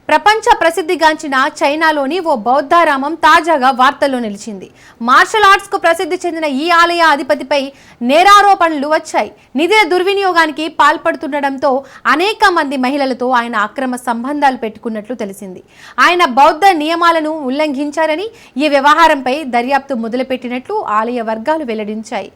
ప్రపంచ ప్రసిద్ధిగాంచిన చైనాలోని ఓ బౌద్ధారామం తాజాగా వార్తల్లో నిలిచింది. మార్షల్ ఆర్ట్స్ కు ప్రసిద్ధి చెందిన ఈ ఆలయ అధిపతిపై నేరారోపణలు వచ్చాయి. నిధుల దుర్వినియోగానికి పాల్పడుతుండటంతో అనేక మంది మహిళలతో ఆయన అక్రమ సంబంధాలు పెట్టుకున్నట్లు తెలిసింది. ఆయన బౌద్ధ నియమాలను ఉల్లంఘించారని, ఈ వ్యవహారంపై దర్యాప్తు మొదలుపెట్టినట్లు ఆలయ వర్గాలు వెల్లడించాయి.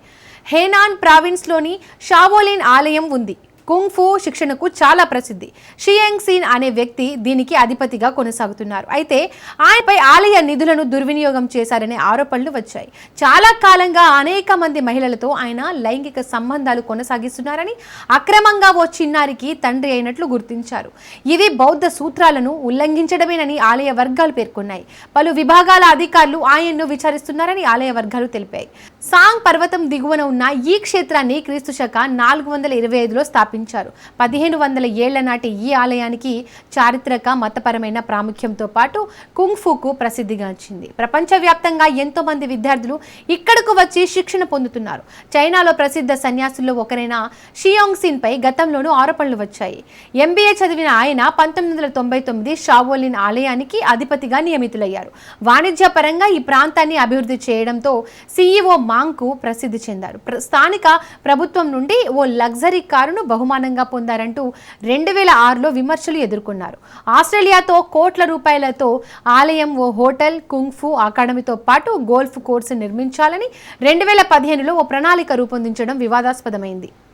హేనాన్ ప్రావిన్స్లోని షావోలిన్ ఆలయం ఉంది. కుంగ్ ఫు శిక్షణకు చాలా ప్రసిద్ధి. షియాంగ్ సీన్ అనే వ్యక్తి దీనికి అధిపతిగా కొనసాగుతున్నారు. అయితే ఆయనపై ఆలయ నిధులను దుర్వినియోగం చేశారనే ఆరోపణలు వచ్చాయి. చాలా కాలంగా అనేక మంది మహిళలతో ఆయన లైంగిక సంబంధాలు కొనసాగిస్తున్నారని, అక్రమంగా ఓ చిన్నారికి తండ్రి అయినట్లు గుర్తించారు. ఇది బౌద్ధ సూత్రాలను ఉల్లంఘించడమేనని ఆలయ వర్గాలు పేర్కొన్నాయి. పలు విభాగాల అధికారులు ఆయన్ను విచారిస్తున్నారని ఆలయ వర్గాలు తెలిపాయి. సాంగ్ పర్వతం దిగువన ఉన్న ఈ క్షేత్రాన్ని క్రీస్తు శక 425లో స్థాపించారు. 1500 ఏళ్ల నాటి ఈ ఆలయానికి చారిత్రక, మతపరమైన ప్రాముఖ్యంతో పాటు కుంగ్ ఫుకు ప్రసిద్ధిగాంచింది. ప్రపంచవ్యాప్తంగా ఎంతో మంది విద్యార్థులు ఇక్కడకు వచ్చి శిక్షణ పొందుతున్నారు. చైనాలో ప్రసిద్ధ సన్యాసుల్లో ఒకరైన షియాంగ్ సీన్ పై గతంలోనూ ఆరోపణలు వచ్చాయి. MBA చదివిన ఆయన 1999 షావోలిన్ ఆలయానికి అధిపతిగా నియమితులయ్యారు. వాణిజ్యపరంగా ఈ ప్రాంతాన్ని అభివృద్ధి చేయడంతో CEO మాంగ్కు ప్రసిద్ధి చెందారు. స్థానిక ప్రభుత్వం నుండి ఓ లగ్జరీ కారును బహుమానంగా పొందారంటూ 2006లో విమర్శలు ఎదుర్కొన్నారు. ఆస్ట్రేలియాతో కోట్ల రూపాయలతో ఆలయం, ఓ హోటల్, కుంగ్ ఫు అకాడమీతో పాటు గోల్ఫ్ కోర్సు నిర్మించాలని 2015లో ఓ ప్రణాళిక రూపొందించడం వివాదాస్పదమైంది.